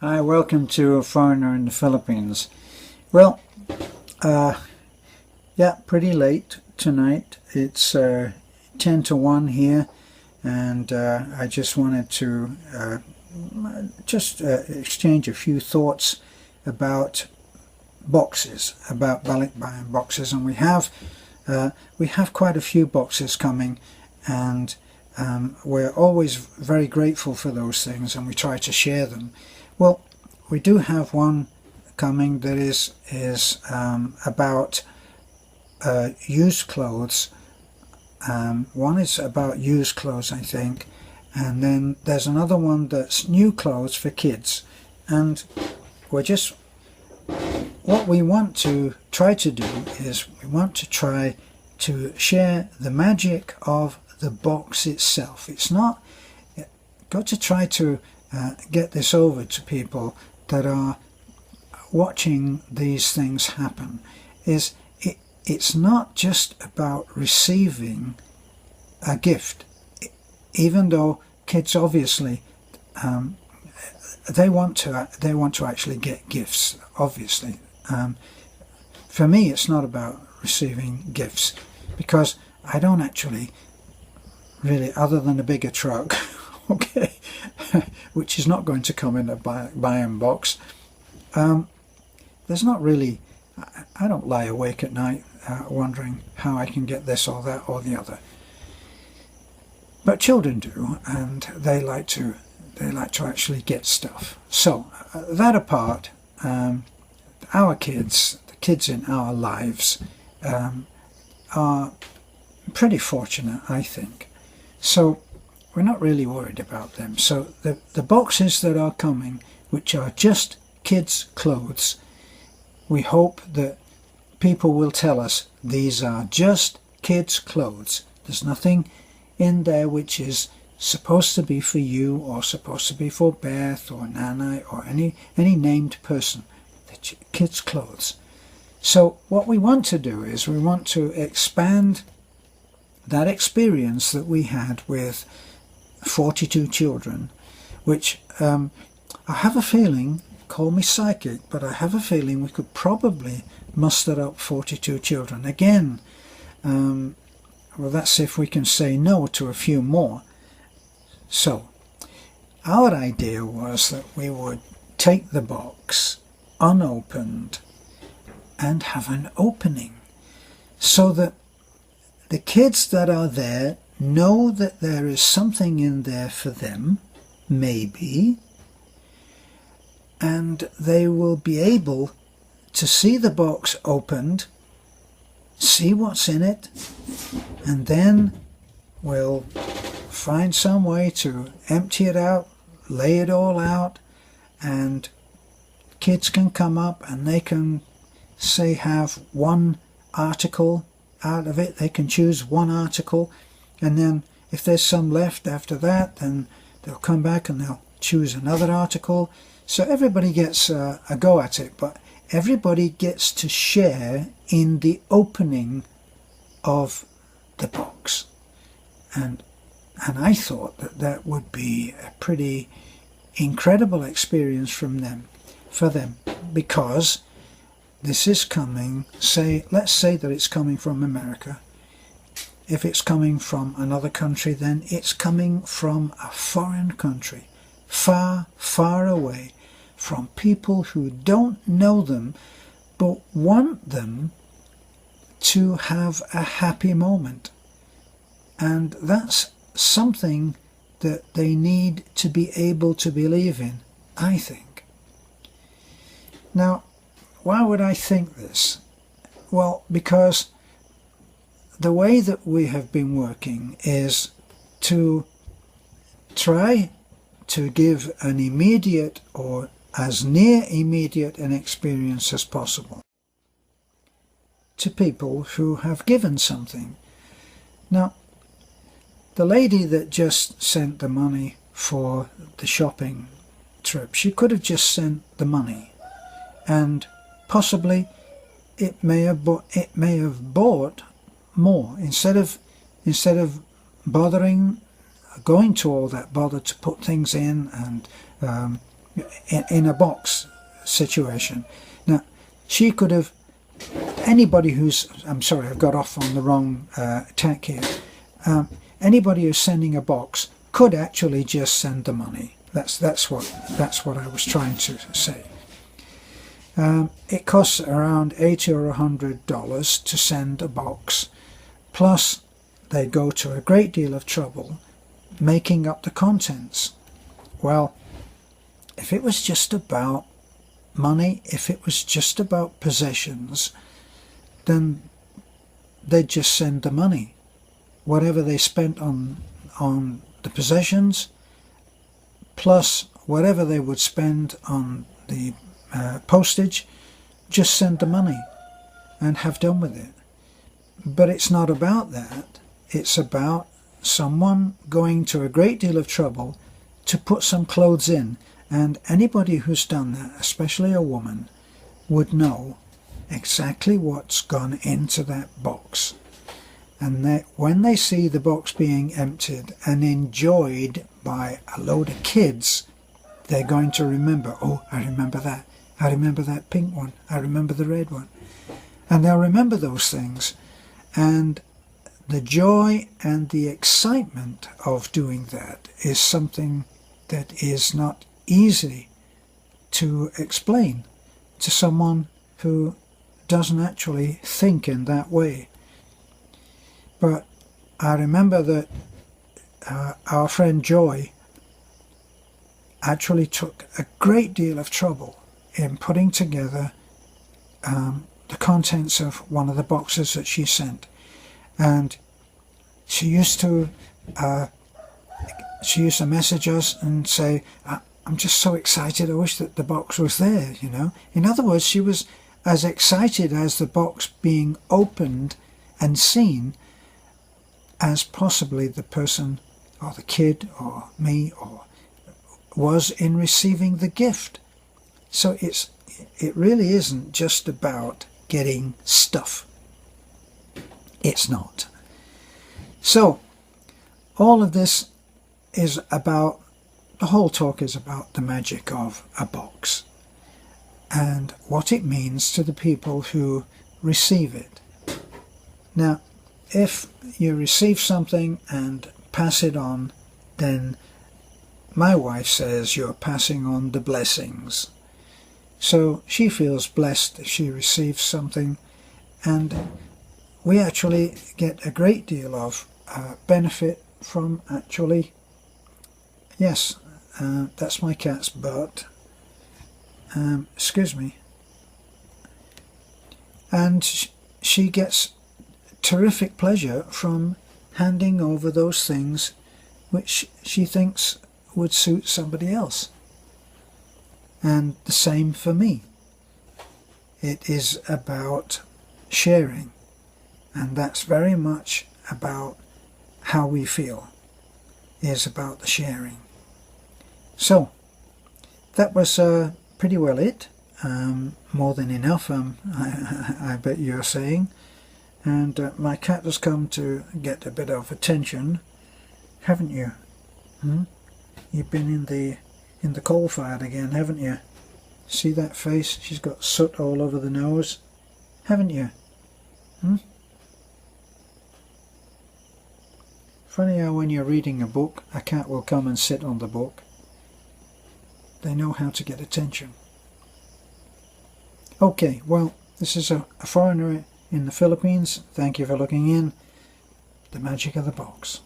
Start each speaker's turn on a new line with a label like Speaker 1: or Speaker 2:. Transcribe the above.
Speaker 1: Hi, welcome to A Foreigner in the Philippines. Well, yeah, pretty late tonight. It's 10 to 1 here, and I just wanted to exchange a few thoughts about boxes, about Balikbayan boxes, and we have quite a few boxes coming, and we're always very grateful for those things, and we try to share them. Well, we do have one coming that is about used clothes. One is about used clothes, I think, and then there's another one that's new clothes for kids. And we're just what we want to try to do is we want to try to share the magic of the box itself. It's not got to try to get this over to people that are watching these things happen. It's not just about receiving a gift, even though kids obviously they want to actually get gifts. Obviously, for me, it's not about receiving gifts because I don't actually really, other than a bigger truck, okay, which is not going to come in a buy-in box. There's not really. I don't lie awake at night wondering how I can get this or that or the other. But children do, and they like to actually get stuff. So that apart, our kids, the kids in our lives, are pretty fortunate, I think. So we're not really worried about them. So the boxes that are coming, which are just kids' clothes, we hope that people will tell us these are just kids' clothes. There's nothing in there which is supposed to be for you or supposed to be for Beth or Nana or any named person. They're kids' clothes. So what we want to do is we want to expand that experience that we had with 42 children, which I have a feeling, call me psychic, but I have a feeling we could probably muster up 42 children. Again, well, that's if we can say no to a few more. So, our idea was that we would take the box unopened and have an opening so that the kids that are there know that there is something in there for them, maybe, and they will be able to see the box opened, see what's in it, and then we'll find some way to empty it out, lay it all out, and kids can come up and they can, say, have one article out of it. They can choose one article, and then if there's some left after that, then they'll come back and they'll choose another article. So everybody gets a go at it, but everybody gets to share in the opening of the box. And I thought that would be a pretty incredible experience for them, because this is coming, let's say that it's coming from America. If it's coming from another country, then it's coming from a foreign country, far, far away, from people who don't know them, but want them to have a happy moment. And that's something that they need to be able to believe in, I think. Now, why would I think this? Well, because the way that we have been working is to try to give an immediate or as near immediate an experience as possible to people who have given something. Now, the lady that just sent the money for the shopping trip, she could have just sent the money, and possibly it may have bought more instead of bothering, going to all that bother to put things in and in a box situation. Now, she could have, anybody who's, I'm sorry, I've got off on the wrong tack here. Anybody who's sending a box could actually just send the money. That's what I was trying to say. It costs around $80 or $100 to send a box, plus they go to a great deal of trouble making up the contents. Well, if it was just about money, if it was just about possessions, then they'd just send the money. Whatever they spent on the possessions, plus whatever they would spend on the postage, just send the money and have done with it. But it's not about that. It's about someone going to a great deal of trouble to put some clothes in. And anybody who's done that, especially a woman, would know exactly what's gone into that box. And that when they see the box being emptied and enjoyed by a load of kids, they're going to remember, oh, I remember that. I remember that pink one. I remember the red one. And they'll remember those things. And the joy and the excitement of doing that is something that is not easy to explain to someone who doesn't actually think in that way. But I remember that our friend Joy actually took a great deal of trouble in putting together the contents of one of the boxes that she sent. And she used to message us and say, I'm just so excited, I wish that the box was there, you know. In other words, she was as excited as the box being opened and seen as possibly the person or the kid or me or was in receiving the gift. So it really isn't just about getting stuff. It's not. So all of this is about, the whole talk is about the magic of a box and what it means to the people who receive it. Now, if you receive something and pass it on, then my wife says you're passing on the blessings. So she feels blessed if she receives something, and we actually get a great deal of benefit from actually, yes, that's my cat's butt, excuse me, and she gets terrific pleasure from handing over those things which she thinks would suit somebody else. And the same for me. It is about sharing, and that's very much about how we feel, is about the sharing. So that was pretty well it. More than enough, I bet you're saying. And my cat has come to get a bit of attention, haven't you? You've been in the coal fire again, haven't you? See that face? She's got soot all over the nose, haven't you? Funny how when you're reading a book, a cat will come and sit on the book. They know how to get attention. Okay, well, this is a foreigner in the Philippines. Thank you for looking in. The magic of the box.